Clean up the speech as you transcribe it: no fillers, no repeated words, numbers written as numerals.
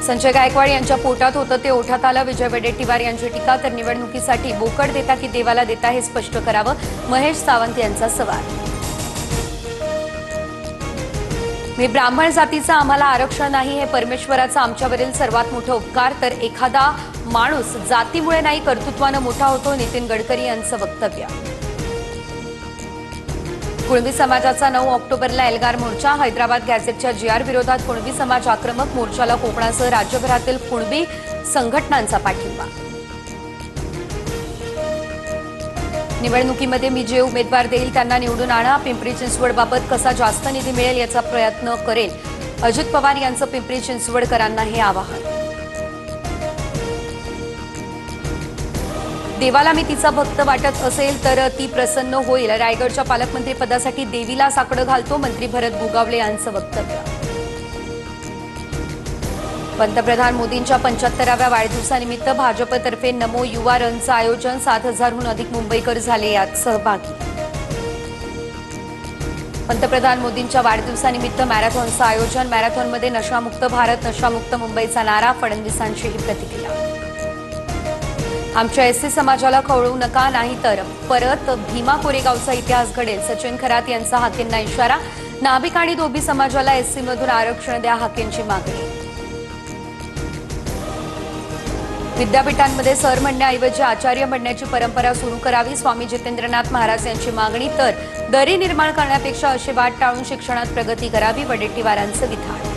संजय गायकवाड यांच्या पोटात होतं ते ओठात आलं. विजय वडेट्टीवार यांची टीका. तर निवडणुकीसाठी बोकड देता की देवाला देता हे स्पष्ट करावं, महेश सावंत यांचा सवाल. मी ब्राह्मण जातीचा, आम्हाला आरक्षण नाही, हे परमेश्वराचा आमच्यावरील सर्वात मोठा उपकार. तर एखादा माणूस जातीमुळे नाही कर्तृत्वानं मोठा होतो, नितीन गडकरी यांचं वक्तव्य. कुणबी समाजाचा 9 ऑक्टोबरला एल्गार मोर्चा. हैदराबाद गॅझेटच्या GR विरोधात कुणबी समाज आक्रमक. मोर्चाला कोकणासह राज्यभरातील कुणबी संघटनांचा पाठिंबा. निवडणुकीमध्ये मी जे उमेदवार देईल त्यांना निवडून आणा. पिंपरी चिंचवडबाबत कसा जास्त निधी मिळेल याचा प्रयत्न करेल. अजित पवार यांचं पिंपरी चिंचवडकरांना हे आवाहन. देवाला मी तिचा भक्त वाटत असेल तर ती प्रसन्न होईल. रायगडच्या पालकमंत्री पदासाठी देवीला साकडं घालतो, मंत्री भरत गोगावले यांचं वक्तव्य. पंतप्रधान मोदींच्या 75व्या वाढदिवसानिमित्त भाजपतर्फे नमो युवा रनचं आयोजन. 7,000हून अधिक मुंबईकर झाले यात सहभागी. पंतप्रधान मोदींच्या वाढदिवसानिमित्त मॅरेथॉनचं आयोजन. मॅरेथॉनमध्ये नशामुक्त भारत, नशामुक्त मुंबईचा नारा. फडणवीसांची ही प्रतिक्रिया. आमच्या SC समाजाला खवळू नका, नाहीतर परत भीमा कोरेगावचा इतिहास घडेल. सचिन खरात यांचा हाकेंना इशारा. नाभिक आणि धोबी समाजाला SC मधून आरक्षण द्या, हाकेंची मागणी. विद्यापीठांमध्ये सर म्हणण्याऐवजी आचार्य म्हणण्याची परंपरा सुरू करावी, स्वामी जितेंद्रनाथ महाराज यांची मागणी. तर दरी निर्माण करण्यापेक्षा अशी वाट टाळून शिक्षणात प्रगती करावी, वडेट्टीवारांचं विधान.